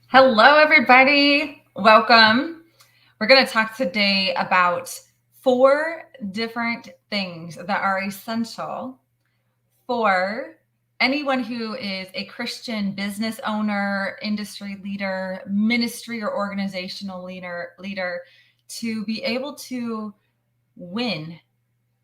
Hello, everybody. Welcome. We're going to talk today about 4 different things that are essential for anyone who is a Christian business owner, industry leader, ministry or organizational leader to be able to win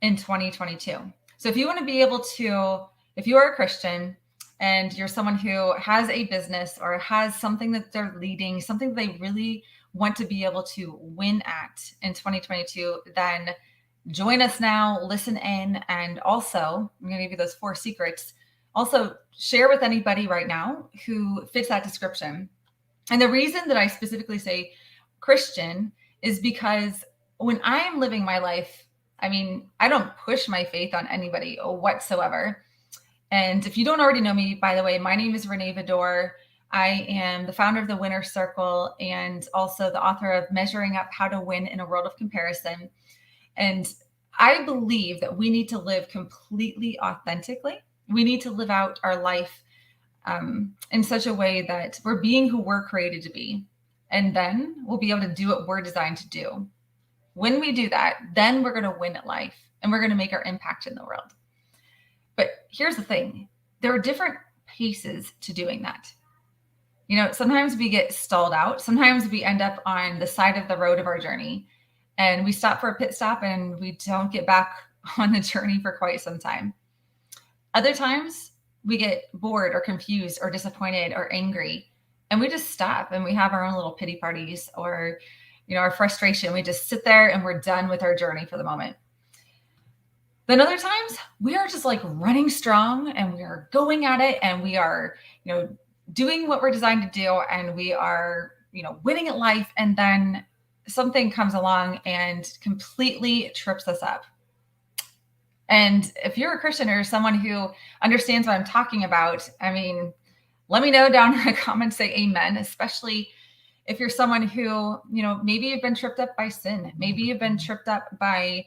in 2022. So if you want to be able to, if you are a Christian and you're someone who has a business or has something that they're leading, something that they really want to be able to win at in 2022, then join us now, listen in, and also I'm going to give you those 4 secrets. Also, share with anybody right now who fits that description. And the reason that I specifically say Christian is because when I am living my life, I don't push my faith on anybody whatsoever. And if you don't already know me, by the way, my name is Renee Vidor. I am the founder of the Winner Circle and also the author of Measuring Up How to Win in a World of Comparison. And I believe that we need to live completely authentically. We need to live out our life in such a way that we're being who we're created to be. And then we'll be able to do what we're designed to do. When we do that, then we're going to win at life and we're going to make our impact in the world. But here's the thing. There are different paces to doing that. You know, sometimes we get stalled out. Sometimes we end up on the side of the road of our journey and we stop for a pit stop and we don't get back on the journey for quite some time. Other times we get bored or confused or disappointed or angry and we just stop and we have our own little pity parties or, our frustration. We just sit there and we're done with our journey for the moment. Then other times we are just like running strong and we are going at it and we are, doing what we're designed to do and we are, winning at life. And then something comes along and completely trips us up. And if you're a Christian or someone who understands what I'm talking about, let me know down in the comments, say amen, especially if you're someone who, maybe you've been tripped up by sin, maybe you've been tripped up by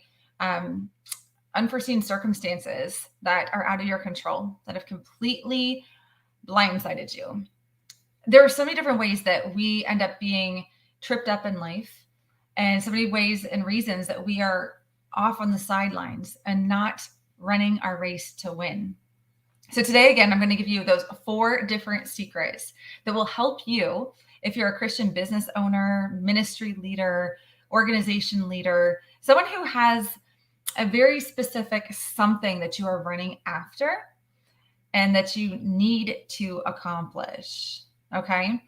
unforeseen circumstances that are out of your control, that have completely blindsided you. There are so many different ways that we end up being tripped up in life, and so many ways and reasons that we are off on the sidelines and not running our race to win. So today, again, I'm going to give you those 4 different secrets that will help you if you're a Christian business owner, ministry leader, organization leader, someone who has a very specific something that you are running after and that you need to accomplish. Okay.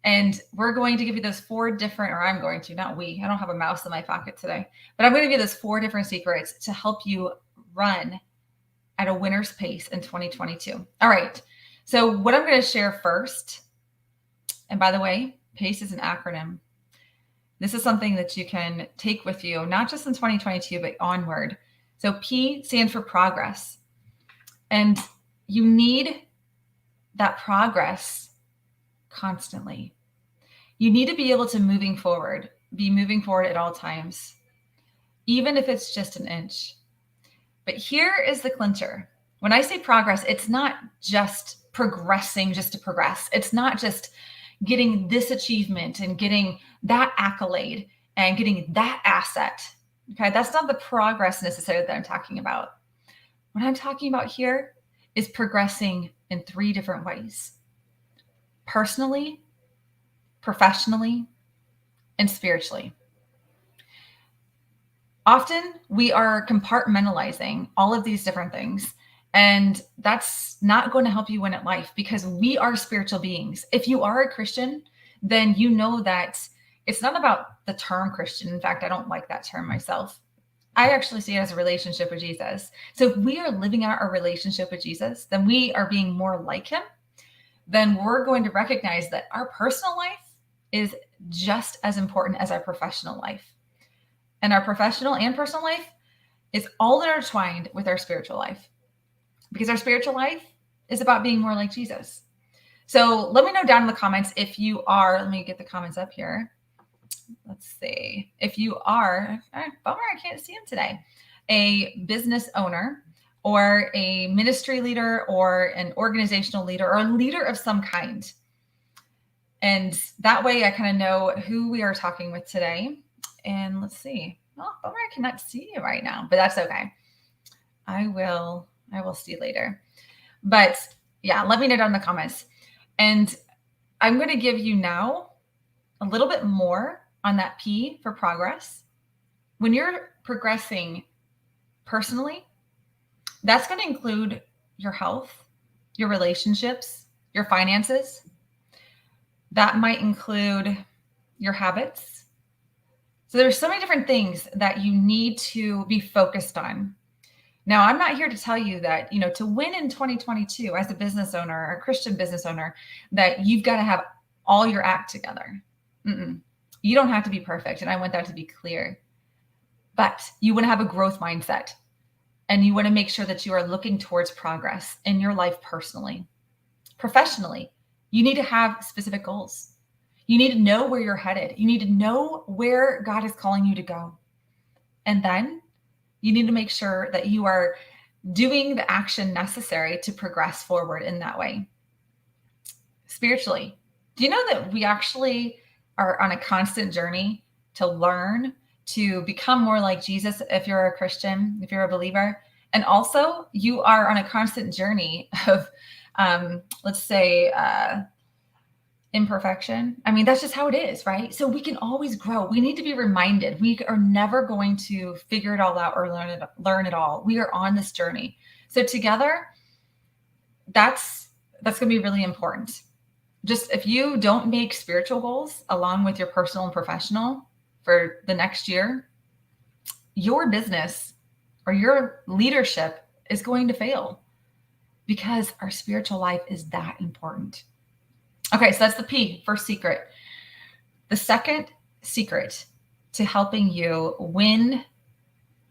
And we're going to give you those 4 different, or I'm going to, not we, I don't have a mouse in my pocket today, but I'm going to give you those 4 different secrets to help you run at a winner's pace in 2022. All right. So what I'm going to share first, and by the way, PACE is an acronym. This is something that you can take with you, not just in 2022, but onward. So P stands for progress. And you need that progress constantly. You need to be able to be moving forward at all times, even if it's just an inch. But here is the clincher. When I say progress, it's not just progressing just to progress. It's not just getting this achievement and getting that accolade and getting that asset. Okay, that's not the progress necessarily that I'm talking about. What I'm talking about here is progressing in 3 different ways: personally, professionally, and spiritually. Often we are compartmentalizing all of these different things, and that's not going to help you win at life because we are spiritual beings. If you are a Christian, then you know that it's not about the term Christian. In fact, I don't like that term myself. I actually see it as a relationship with Jesus. So if we are living out our relationship with Jesus, then we are being more like him. Then we're going to recognize that our personal life is just as important as our professional life. And our professional and personal life is all intertwined with our spiritual life, because our spiritual life is about being more like Jesus. So let me know down in the comments if you are, let me get the comments up here. Let's see. If you are, bummer, I can't see them today, a business owner or a ministry leader or an organizational leader or a leader of some kind. And that way I kind of know who we are talking with today. And let's see. Oh, bummer, I cannot see you right now, but that's okay. I will see you later. But yeah, let me know down in the comments. And I'm going to give you now a little bit more on that P for progress. When you're progressing personally, that's going to include your health, your relationships, your finances. That might include your habits. So there's so many different things that you need to be focused on. Now, I'm not here to tell you that, to win in 2022 as a business owner, a Christian business owner, that you've got to have all your act together. You don't have to be perfect. And I want that to be clear. But you want to have a growth mindset. And you want to make sure that you are looking towards progress in your life personally. Professionally, you need to have specific goals. You need to know where you're headed. You need to know where God is calling you to go. And then you need to make sure that you are doing the action necessary to progress forward in that way. Spiritually, do you know that we actually are on a constant journey to learn to become more like Jesus if you're a Christian, if you're a believer? And also, you are on a constant journey of, let's say, imperfection. I mean, that's just how it is, right? So we can always grow. We need to be reminded. We are never going to figure it all out or learn it all. We are on this journey. So together, that's going to be really important. Just if you don't make spiritual goals along with your personal and professional for the next year, your business or your leadership is going to fail because our spiritual life is that important. Okay, so that's the P, first secret. The second secret to helping you win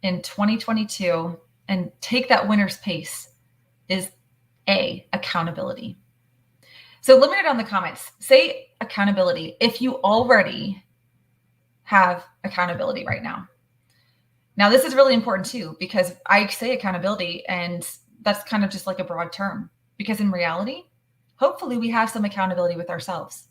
in 2022 and take that winner's pace is A, accountability. So let me know down in the comments. Say accountability if you already have accountability right now. Now, this is really important too, because I say accountability and that's kind of just like a broad term, because in reality, hopefully we have some accountability with ourselves,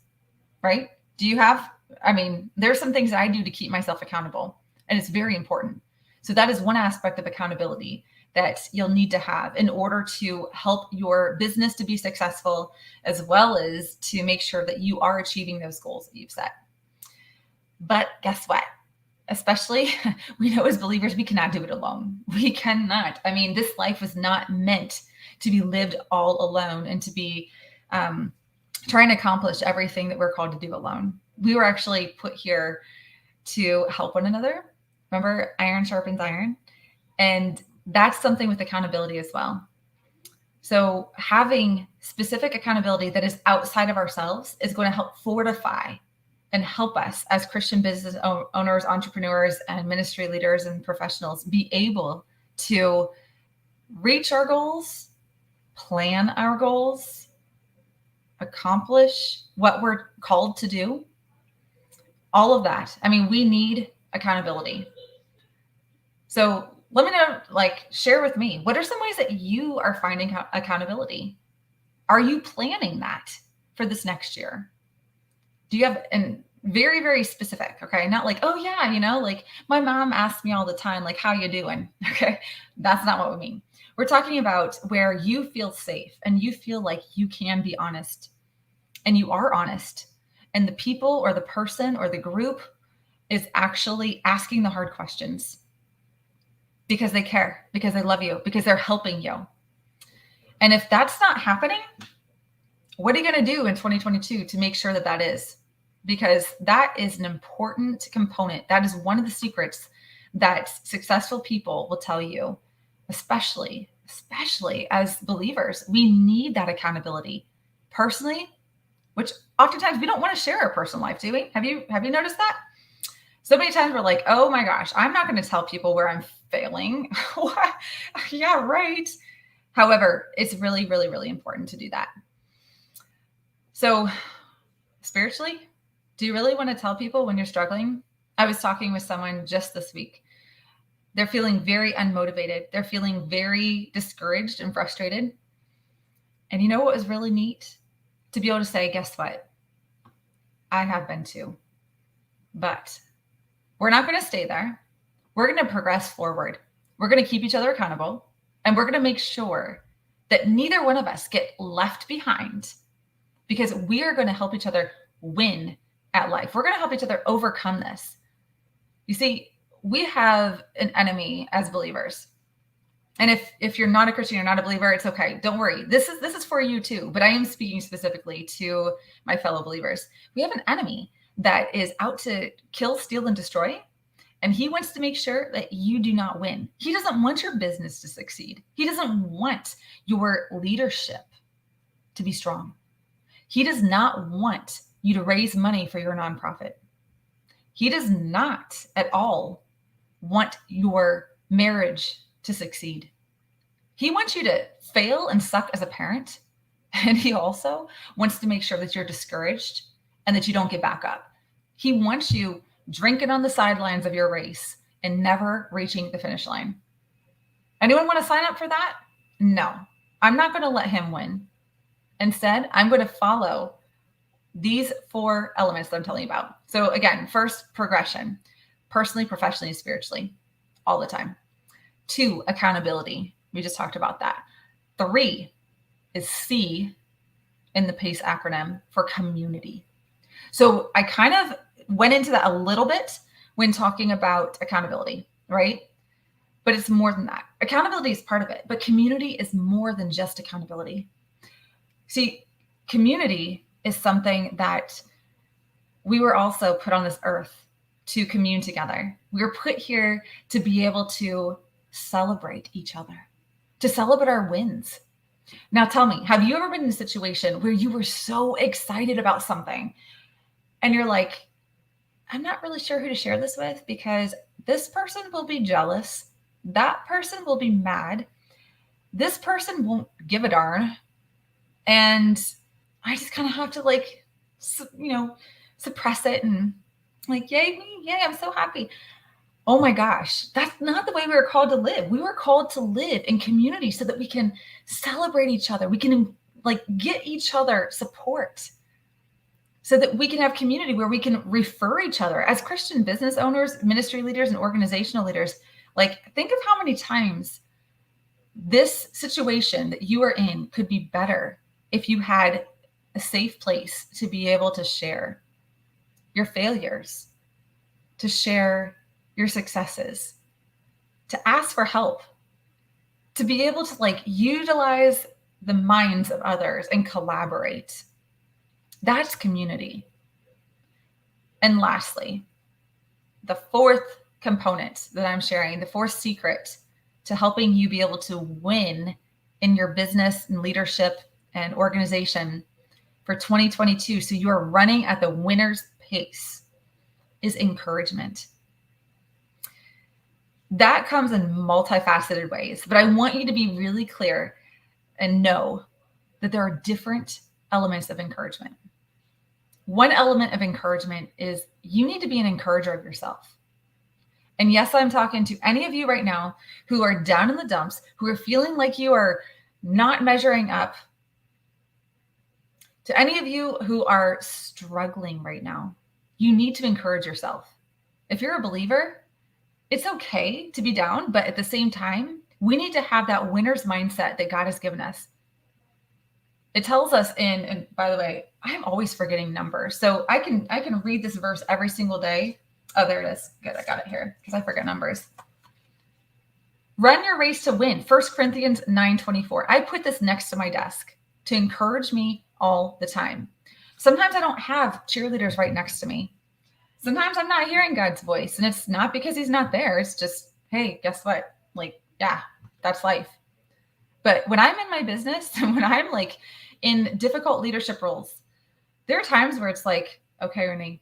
right? There's some things that I do to keep myself accountable, and it's very important. So that is one aspect of accountability that you'll need to have in order to help your business to be successful, as well as to make sure that you are achieving those goals that you've set. But guess what? Especially, we know as believers, we cannot do it alone. We cannot. This life was not meant to be lived all alone and to be trying to accomplish everything that we're called to do alone. We were actually put here to help one another. Remember, iron sharpens iron. And that's something with accountability as well. So having specific accountability that is outside of ourselves is going to help fortify and help us as Christian business owners, entrepreneurs, and ministry leaders and professionals be able to reach our goals, plan our goals, accomplish what we're called to do. All of that. We need accountability. So let me know, share with me, what are some ways that you are finding accountability? Are you planning that for this next year? Do you have, and very, very specific, okay? Not like, oh yeah, my mom asks me all the time, how you doing? Okay. That's not what we mean. We're talking about where you feel safe and you feel like you can be honest and you are honest. And the people or the person or the group is actually asking the hard questions because they care, because they love you, because they're helping you. And if that's not happening, what are you going to do in 2022 to make sure that that is? Because that is an important component. That is one of the secrets that successful people will tell you, especially as believers. We need that accountability personally, which oftentimes we don't want to share our personal life, do we? Have you noticed that? So many times we're like, oh my gosh, I'm not going to tell people where I'm failing. Yeah, right. However, it's really, really, really important to do that. So spiritually, do you really want to tell people when you're struggling? I was talking with someone just this week. They're feeling very unmotivated. They're feeling very discouraged and frustrated. And you know what was really neat? To be able to say, guess what? I have been too. But we're not going to stay there. We're going to progress forward. We're going to keep each other accountable, and we're going to make sure that neither one of us get left behind, because we are going to help each other win at life. We're going to help each other overcome this. You see, we have an enemy as believers. And if you're not a Christian, you're not a believer, it's okay. Don't worry. This is for you too. But I am speaking specifically to my fellow believers. We have an enemy that is out to kill, steal, and destroy. And he wants to make sure that you do not win. He doesn't want your business to succeed. He doesn't want your leadership to be strong. He does not want you to raise money for your nonprofit. He does not at all want your marriage to succeed. He wants you to fail and suck as a parent. And he also wants to make sure that you're discouraged and that you don't get back up. He wants you drinking on the sidelines of your race and never reaching the finish line. Anyone want to sign up for that? No, I'm not going to let him win. Instead, I'm going to follow these 4 elements that I'm telling you about. So again, first, progression, personally, professionally, spiritually, all the time. 2, accountability. We just talked about that. 3 is C in the PACE acronym for community. So I kind of went into that a little bit when talking about accountability, right? But it's more than that. Accountability is part of it, but community is more than just accountability. See, community is something that we were also put on this earth to commune together. We were put here to be able to celebrate each other, to celebrate our wins. Now tell me, have you ever been in a situation where you were so excited about something and you're like, I'm not really sure who to share this with because this person will be jealous. That person will be mad. This person won't give a darn. And I just kind of have to suppress it and yay me, yay, I'm so happy. Oh my gosh, that's not the way we were called to live. We were called to live in community so that we can celebrate each other. We can get each other support so that we can have community where we can refer each other as Christian business owners, ministry leaders, and organizational leaders. Think of how many times this situation that you are in could be better if you had a safe place to be able to share your failures, to share your successes, to ask for help, to be able to utilize the minds of others and collaborate. That's community. And lastly, the 4th component that I'm sharing, the 4th secret to helping you be able to win in your business and leadership and organization for 2022, so you are running at the winner's pace, is encouragement. That comes in multifaceted ways, but I want you to be really clear and know that there are different elements of encouragement. One element of encouragement is you need to be an encourager of yourself. And yes, I'm talking to any of you right now who are down in the dumps, who are feeling like you are not measuring up. To any of you who are struggling right now, you need to encourage yourself. If you're a believer, it's okay to be down, but at the same time, we need to have that winner's mindset that God has given us. It tells us and by the way, I'm always forgetting numbers. So I can read this verse every single day. Oh, there it is. Good. I got it here because I forget numbers. Run your race to win. 1 Corinthians 9:24. I put this next to my desk to encourage me all the time. Sometimes I don't have cheerleaders right next to me. Sometimes I'm not hearing God's voice, and it's not because he's not there. It's just, hey, guess what? Yeah, that's life. But when I'm in my business and when I'm in difficult leadership roles, there are times where it's okay, Renee,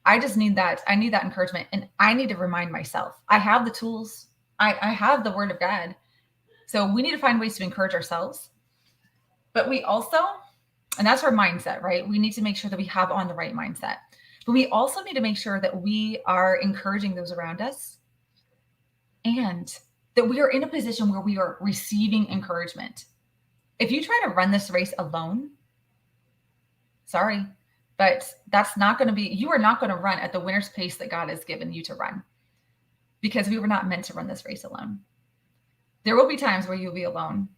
I just need that. I need that encouragement. And I need to remind myself, I have the tools. I have the word of God. So we need to find ways to encourage ourselves. But we also, and that's our mindset, right? We need to make sure that we have on the right mindset. But we also need to make sure that we are encouraging those around us and that we are in a position where we are receiving encouragement. If you try to run this race alone, sorry, But you are not going to run at the winner's pace that God has given you to run, because we were not meant to run this race alone. There will be times where you'll be alone,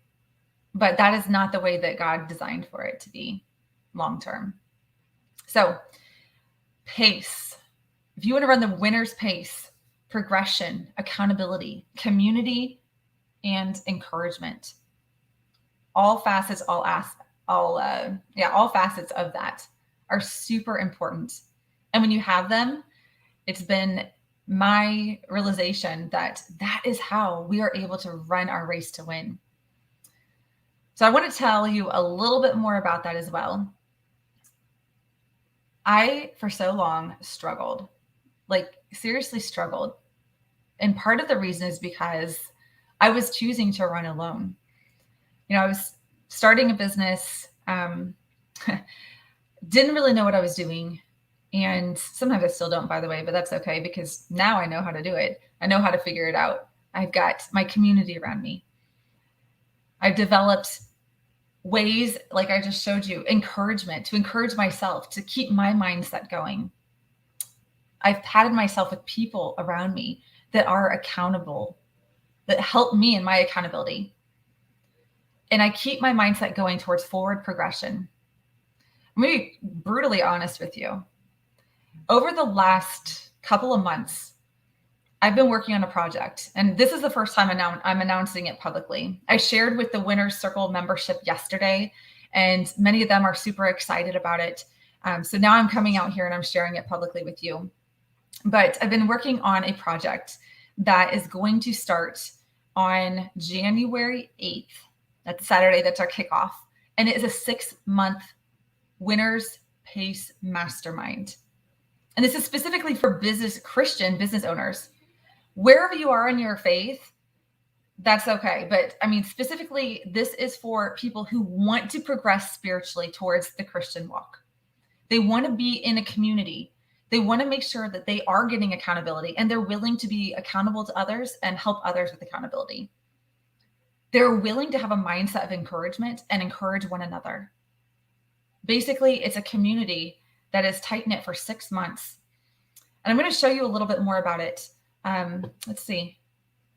but that is not the way that God designed for it to be long term. So pace. If you want to run the winner's pace, progression, accountability, community, and encouragement, all facets of that are super important. And when you have them, it's been my realization that is how we are able to run our race to win. So I want to tell you a little bit more about that as well. I, for so long, struggled, like seriously struggled. And part of the reason is because I was choosing to run alone. I was starting a business, didn't really know what I was doing. And sometimes I still don't, by the way, but that's okay, because now I know how to do it. I know how to figure it out. I've got my community around me. I've developed ways, like I just showed you, encouragement, to encourage myself, to keep my mindset going. I've patted myself with people around me that are accountable, that help me in my accountability. And I keep my mindset going towards forward progression. I'm going to be brutally honest with you. Over the last couple of months, I've been working on a project, and this is the first time I'm announcing it publicly. I shared with the Winner's Circle membership yesterday, and many of them are super excited about it. So now I'm coming out here and I'm sharing it publicly with you. But I've been working on a project that is going to start on January 8th. That's Saturday. That's our kickoff. And it is a 6-month Winner's Pace Mastermind. And this is specifically for Christian business owners. Wherever you are in your faith, that's okay. But I mean, specifically, this is for people who want to progress spiritually towards the Christian walk. They want to be in a community. They want to make sure that they are getting accountability, and they're willing to be accountable to others and help others with accountability. They're willing to have a mindset of encouragement and encourage one another. Basically, it's a community that is tight-knit for 6 months. And I'm going to show you a little bit more about it. Let's see.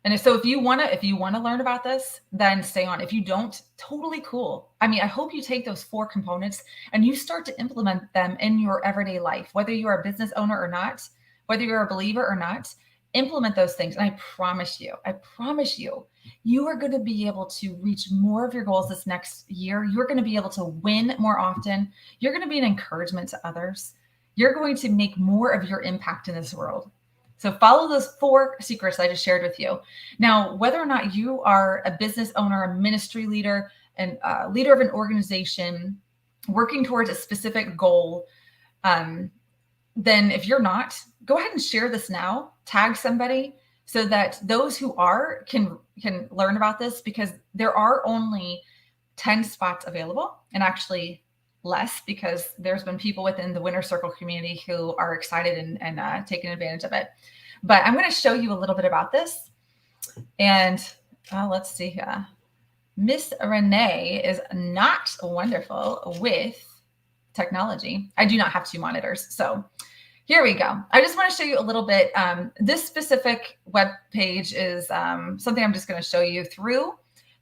And so if you want to learn about this, then stay on. If you don't, totally cool. I mean, I hope you take those 4 components and you start to implement them in your everyday life, whether you're a business owner or not, whether you're a believer or not. Implement those things. And I promise you, you are going to be able to reach more of your goals this next year. You're going to be able to win more often. You're going to be an encouragement to others. You're going to make more of your impact in this world. So follow those 4 secrets I just shared with you. Now, whether or not you are a business owner, a ministry leader, and leader of an organization working towards a specific goal, then if you're not, go ahead and share this now, tag somebody so that those who are can learn about this, because there are only 10 spots available, and actually less, because there's been people within the Winner's Circle community who are excited and taking advantage of it. But I'm going to show you a little bit about this. And let's see here. Miss Renee is not wonderful with technology. I do not have 2 monitors. So here we go. I just want to show you a little bit. This specific web page is something I'm just going to show you through.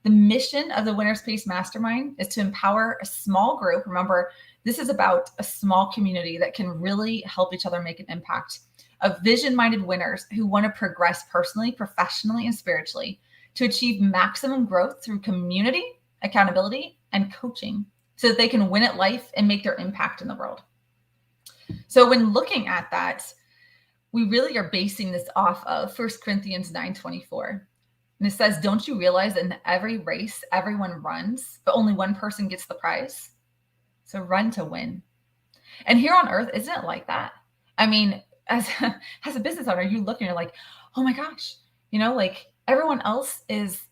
The mission of the Winner's Pace Mastermind is to empower a small group. Remember, this is about a small community that can really help each other make an impact, of vision-minded winners who want to progress personally, professionally, and spiritually to achieve maximum growth through community, accountability, and coaching, so that they can win at life and make their impact in the world. So when looking at that, we really are basing this off of 1 Corinthians 9:24. And it says, don't you realize that in every race, everyone runs, but only one person gets the prize? So run to win. And here on earth, isn't it like that? I mean, as a business owner, you look and you're like, oh my gosh, like everyone else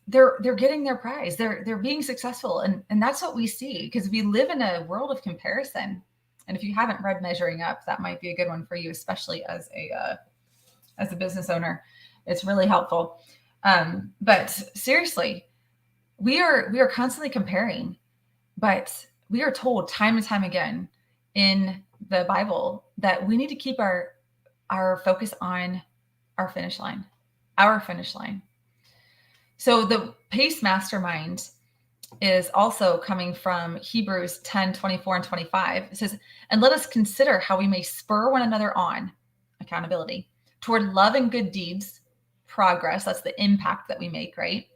they're getting their prize. They're being successful. And that's what we see, because we live in a world of comparison. And if you haven't read Measuring Up, that might be a good one for you, especially as a business owner. It's really helpful. But seriously, we are constantly comparing, but we are told time and time again in the Bible that we need to keep our focus on our finish line. So the PACE Mastermind is also coming from Hebrews 10, 24 and 25. It says, and let us consider how we may spur one another on, accountability, toward love and good deeds, progress. That's the impact that we make, right?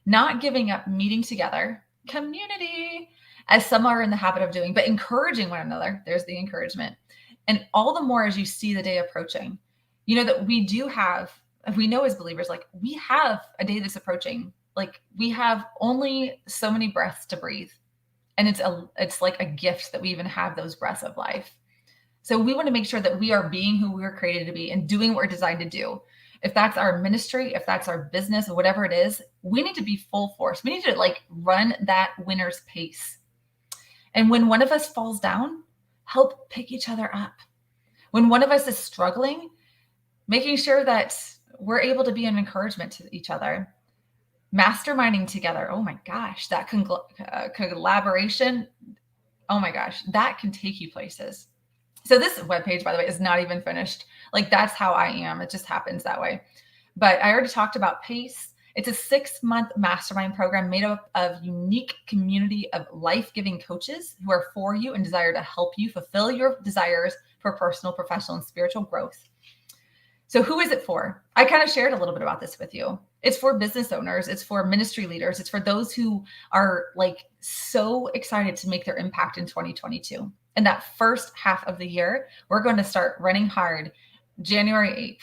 Not giving up meeting together, community, as some are in the habit of doing, but encouraging one another. There's the encouragement. And all the more as you see the day approaching, you know that we know as believers, like we have a day that's approaching. Like we have only so many breaths to breathe. And it's like a gift that we even have those breaths of life. So we want to make sure that we are being who we were created to be and doing what we're designed to do. If that's our ministry, if that's our business, or whatever it is, we need to be full force. We need to like run that winner's pace. And when one of us falls down, help pick each other up. When one of us is struggling, making sure that we're able to be an encouragement to each other. Masterminding together. Oh my gosh, that collaboration. Oh my gosh, that can take you places. So this webpage, by the way, is not even finished. Like that's how I am. It just happens that way. But I already talked about PACE. It's a 6-month mastermind program made up of unique community of life-giving coaches who are for you and desire to help you fulfill your desires for personal, professional, and spiritual growth. So who is it for? I kind of shared a little bit about this with you. It's for business owners. It's for ministry leaders. It's for those who are like so excited to make their impact in 2022. And that first half of the year, we're going to start running hard January 8th.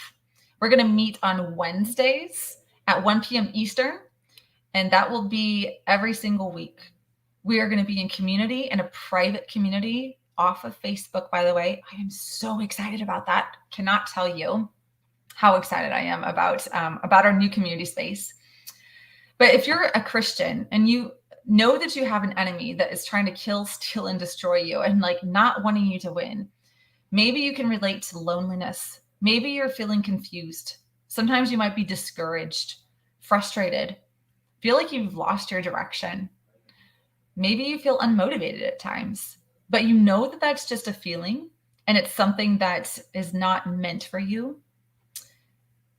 We're going to meet on Wednesdays at 1 p.m. Eastern, and that will be every single week. We are going to be in community, in a private community off of Facebook, by the way. I am so excited about that. Cannot tell you how excited I am about our new community space. But if you're a Christian and you know that you have an enemy that is trying to kill, steal, and destroy you and like not wanting you to win, maybe you can relate to loneliness. Maybe you're feeling confused. Sometimes you might be discouraged, frustrated, feel like you've lost your direction. Maybe you feel unmotivated at times, but you know that that's just a feeling and it's something that is not meant for you.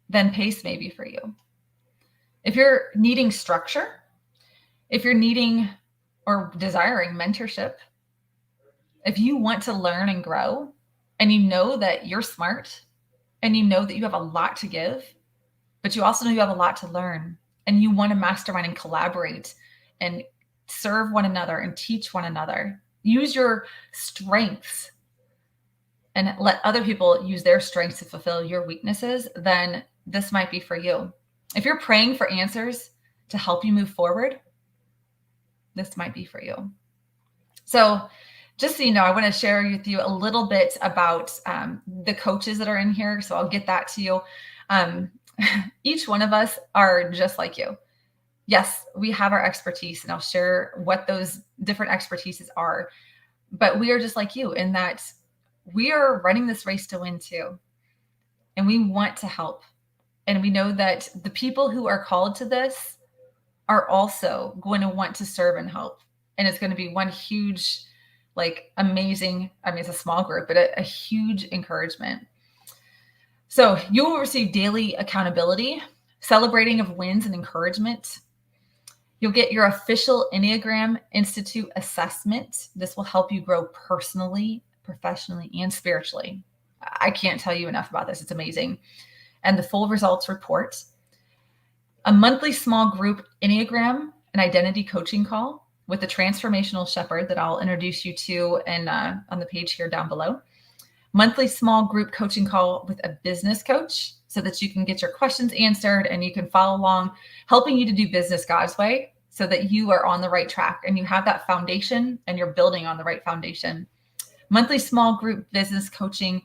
Then PACE may be for you. If you're needing structure, if you're needing or desiring mentorship, if you want to learn and grow, and you know that you're smart, and you know that you have a lot to give, but you also know you have a lot to learn, and you want to mastermind and collaborate and serve one another and teach one another, use your strengths and let other people use their strengths to fulfill your weaknesses, then this might be for you. If you're praying for answers to help you move forward, this might be for you. So just so you know, I want to share with you a little bit about the coaches that are in here. So I'll get that to you. Each one of us are just like you. Yes, we have our expertise, and I'll share what those different expertises are. But we are just like you in that we are running this race to win too. And we want to help. And we know that the people who are called to this are also going to want to serve and help. And it's going to be one huge, like amazing, I mean, it's a small group, but a huge encouragement. So you will receive daily accountability, celebrating of wins and encouragement. You'll get your official Enneagram Institute assessment. This will help you grow personally, professionally, and spiritually. I can't tell you enough about this. It's amazing. And the full results report. A monthly small group Enneagram and identity coaching call with the transformational shepherd that I'll introduce you to and on the page here down below. Monthly small group coaching call with a business coach so that you can get your questions answered and you can follow along, helping you to do business God's way so that you are on the right track and you have that foundation and you're building on the right foundation. Monthly small group business coaching,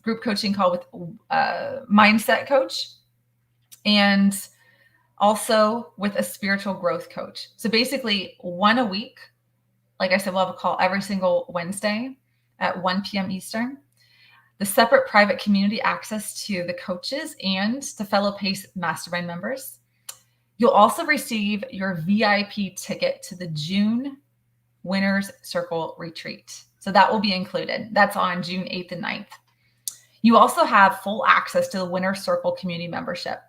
group coaching call with mindset coach, and also with a spiritual growth coach. So basically 1 a week. Like I said, we'll have a call every single Wednesday at 1 p.m. Eastern. The separate private community access to the coaches and to fellow PACE Mastermind members. You'll also receive your VIP ticket to the June Winners Circle Retreat. So that will be included. That's on June 8th and 9th. You also have full access to the Winner Circle community membership.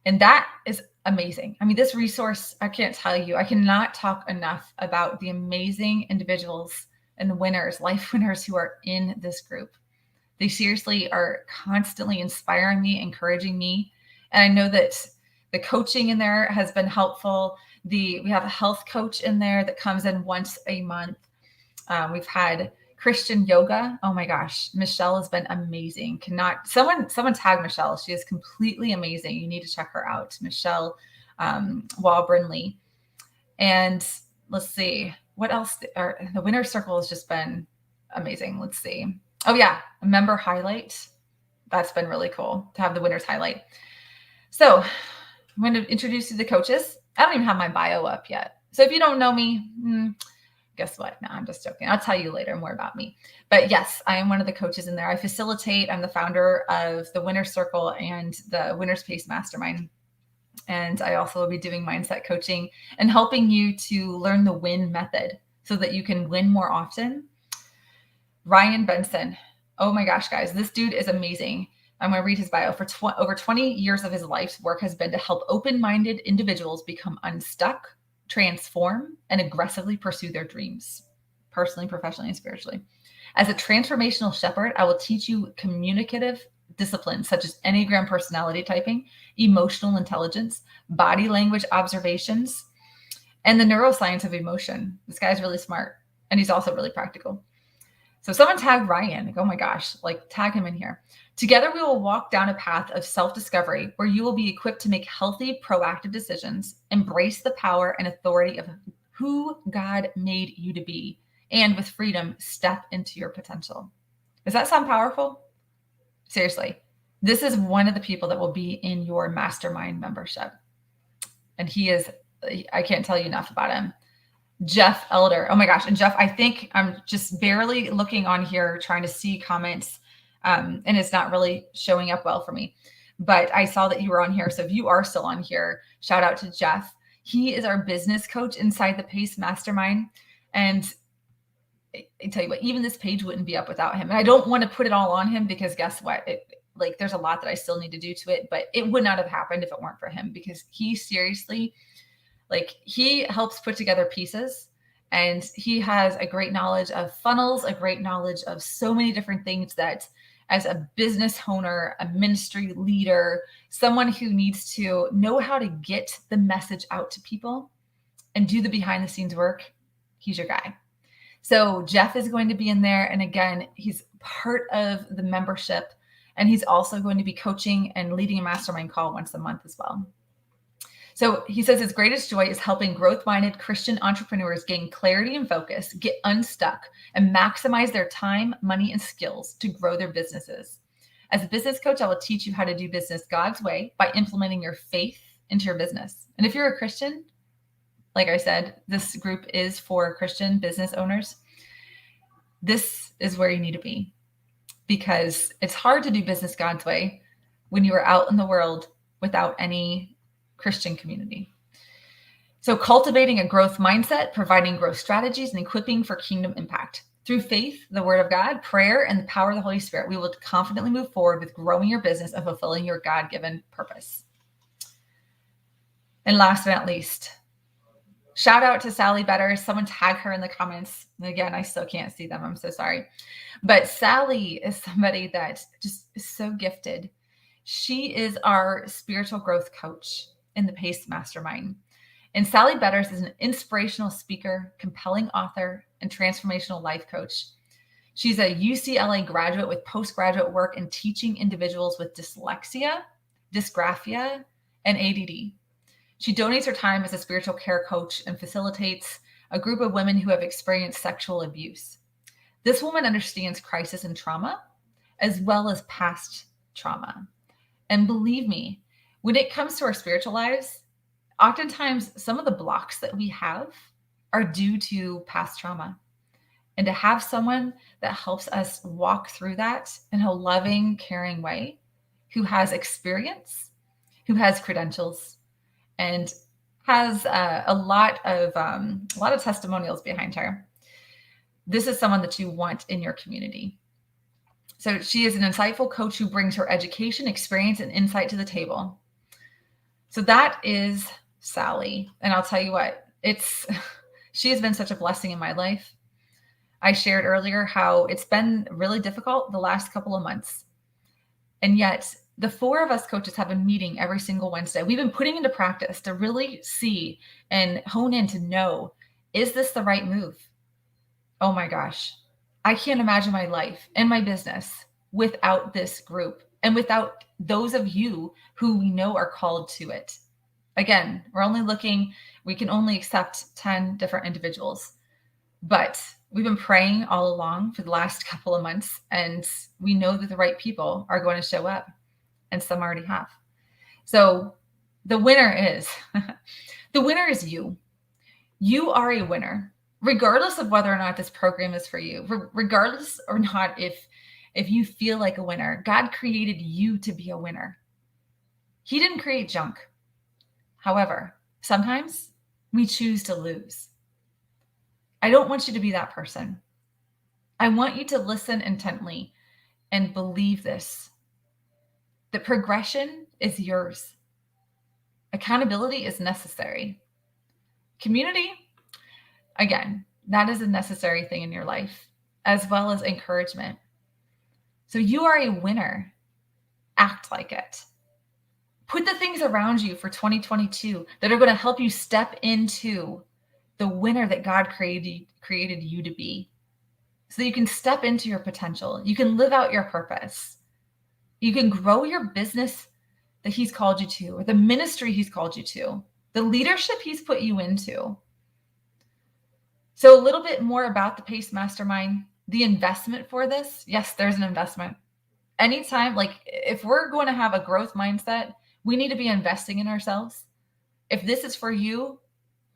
And that is amazing. I mean, this resource, I can't tell you, I cannot talk enough about the amazing individuals and winners, life winners who are in this group. They seriously are constantly inspiring me, encouraging me. And I know that the coaching in there has been helpful. We have a health coach in there that comes in once a month. We've had Christian yoga. Oh my gosh, Michelle has been amazing. Someone tag Michelle. She is completely amazing. You need to check her out, Michelle Walbrinley. And let's see what else. The Winner Circle has just been amazing. Let's see. Oh yeah, a member highlight. That's been really cool to have the winners highlight. So I'm going to introduce you to the coaches. I don't even have my bio up yet. So if you don't know me, guess what? No, I'm just joking. I'll tell you later more about me. But yes, I am one of the coaches in there. I facilitate. I'm the founder of the Winner Circle and the Winner's Pace Mastermind. And I also will be doing mindset coaching and helping you to learn the win method so that you can win more often. Ryan Benson. Oh my gosh, guys, this dude is amazing. I'm going to read his bio. For over 20 years of his life's work has been to help open-minded individuals become unstuck, transform, and aggressively pursue their dreams, personally, professionally, and spiritually. As a transformational shepherd, I will teach you communicative disciplines such as Enneagram personality typing, emotional intelligence, body language observations, and the neuroscience of emotion. This guy's really smart, and he's also really practical. So someone tag Ryan. Oh my gosh, tag him in here. Together, we will walk down a path of self-discovery where you will be equipped to make healthy, proactive decisions, embrace the power and authority of who God made you to be, and with freedom, step into your potential. Does that sound powerful? Seriously, this is one of the people that will be in your mastermind membership. And I can't tell you enough about him. Jeff Elder. Oh my gosh. And Jeff, I think I'm just barely looking on here trying to see comments. And it's not really showing up well for me, but I saw that you were on here. So if you are still on here, shout out to Jeff. He is our business coach inside the Pace Mastermind. And I tell you what, even this page wouldn't be up without him. And I don't want to put it all on him because guess what? There's a lot that I still need to do to it, but it would not have happened if it weren't for him, because he seriously, he helps put together pieces, and he has a great knowledge of funnels, a great knowledge of so many different things that as a business owner, a ministry leader, someone who needs to know how to get the message out to people and do the behind the scenes work, he's your guy. So Jeff is going to be in there. And again, he's part of the membership, and he's also going to be coaching and leading a mastermind call once a month as well. So he says his greatest joy is helping growth-minded Christian entrepreneurs gain clarity and focus, get unstuck, and maximize their time, money, and skills to grow their businesses. As a business coach, I will teach you how to do business God's way by implementing your faith into your business. And if you're a Christian, like I said, this group is for Christian business owners. This is where you need to be, because it's hard to do business God's way when you are out in the world without any Christian community. So cultivating a growth mindset, providing growth strategies, and equipping for kingdom impact. Through faith, the word of God, prayer, and the power of the Holy Spirit, we will confidently move forward with growing your business and fulfilling your God-given purpose. And last but not least, shout out to Sally Better. Someone tag her in the comments. And again, I still can't see them. I'm so sorry. But Sally is somebody that just is so gifted. She is our spiritual growth coach in the Pace Mastermind. And Sally Betters is an inspirational speaker, compelling author, and transformational life coach. She's a UCLA graduate with postgraduate work in teaching individuals with dyslexia, dysgraphia, and ADD. She donates her time as a spiritual care coach and facilitates a group of women who have experienced sexual abuse. This woman understands crisis and trauma, as well as past trauma. And believe me, when it comes to our spiritual lives, oftentimes some of the blocks that we have are due to past trauma. And to have someone that helps us walk through that in a loving, caring way, who has experience, who has credentials, and has a lot of testimonials behind her. this is someone that you want in your community. So she is an insightful coach who brings her education, experience, and insight to the table. So that is Sally. And I'll tell you what, she has been such a blessing in my life. I shared earlier how it's been really difficult the last couple of months. And yet the four of us coaches have a meeting every single Wednesday. We've been putting into practice to really see and hone in to know, is this the right move? Oh my gosh. I can't imagine my life and my business without this group and without those of you who we know are called to it. Again, we can only accept 10 different individuals, but we've been praying all along for the last couple of months, and we know that the right people are going to show up, and some already have. So the winner is, the winner is you. You are a winner, regardless of whether or not this program is for you, regardless or not if you feel like a winner. God created you to be a winner. He didn't create junk. However, sometimes we choose to lose. I don't want you to be that person. I want you to listen intently and believe this. The progression is yours. Accountability is necessary. Community, again, that is a necessary thing in your life, as well as encouragement. So you are a winner. Act like it. Put the things around you for 2022 that are going to help you step into the winner that God created you to be. So you can step into your potential. You can live out your purpose. You can grow your business that He's called you to, or the ministry He's called you to, the leadership He's put you into. So a little bit more about the PACE Mastermind, the investment for this. Yes, there's an investment. Anytime, like if we're going to have a growth mindset, we need to be investing in ourselves. If this is for you,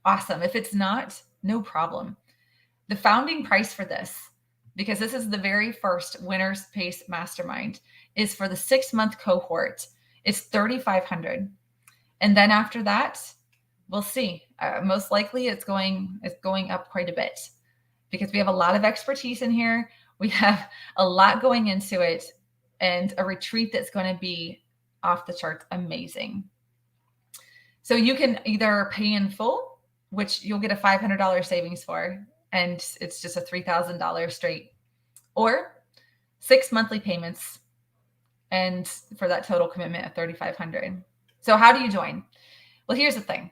awesome. If it's not, no problem. The founding price for this, because this is the very first Winners PACE Mastermind, is for the 6-month cohort. It's $3,500. And then after that, we'll see. Most likely it's going up quite a bit because we have a lot of expertise in here. We have a lot going into it, and a retreat that's going to be off the charts amazing. So you can either pay in full, which you'll get a $500 savings for, and it's just a $3,000 straight, or 6 monthly payments, and for that total commitment of $3,500. So how do you join? Well, here's the thing.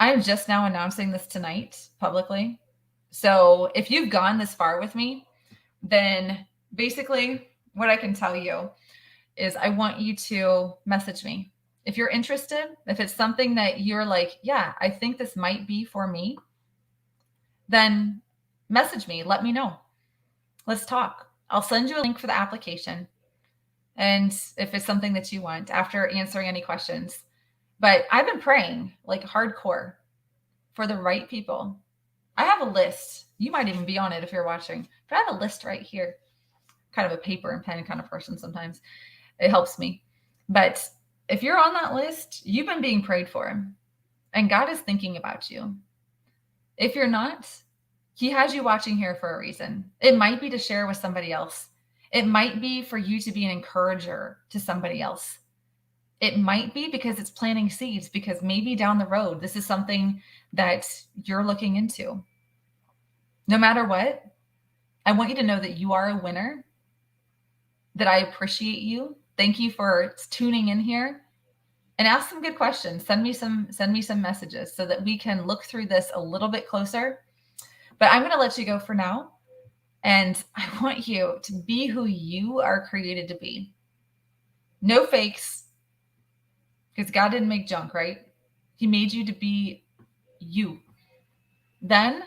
I am just now announcing this tonight publicly. So if you've gone this far with me, then basically what I can tell you is I want you to message me. If you're interested, if it's something that you're like, yeah, I think this might be for me, then message me. Let me know. Let's talk. I'll send you a link for the application. And if it's something that you want, after answering any questions. But I've been praying like hardcore for the right people. I have a list. You might even be on it if you're watching, but I have a list right here. Kind of a paper and pen kind of person sometimes. It helps me. But if you're on that list, you've been being prayed for, and God is thinking about you. If you're not, He has you watching here for a reason. It might be to share with somebody else. It might be for you to be an encourager to somebody else. It might be because it's planting seeds, because maybe down the road, this is something that you're looking into. No matter what, I want you to know that you are a winner, that I appreciate you. Thank you for tuning in here, and ask some good questions. Send me some messages so that we can look through this a little bit closer. But I'm going to let you go for now. And I want you to be who you are created to be. No fakes, because God didn't make junk, right? He made you to be you. Then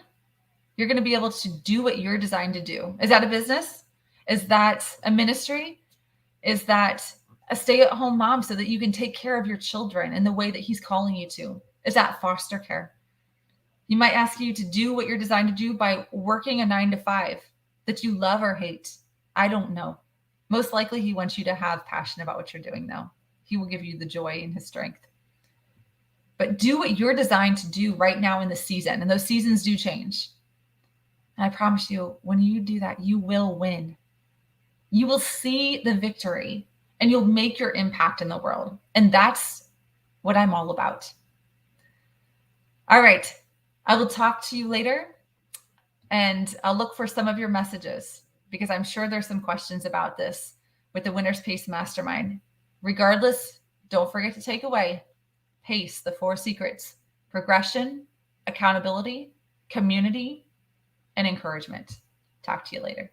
you're going to be able to do what you're designed to do. Is that a business? Is that a ministry? Is that a stay-at-home mom so that you can take care of your children in the way that He's calling you to? Is that foster care? He might ask you to do what you're designed to do by working a 9-to-5 that you love or hate. I don't know. Most likely He wants you to have passion about what you're doing now. He will give you the joy and His strength. But do what you're designed to do right now in the season. And those seasons do change. And I promise you, when you do that, you will win. You will see the victory and you'll make your impact in the world. And that's what I'm all about. All right. I will talk to you later and I'll look for some of your messages because I'm sure there's some questions about this with the Winner's Pace Mastermind. Regardless, don't forget to take away PACE, the 4 secrets: progression, accountability, community, and encouragement. Talk to you later.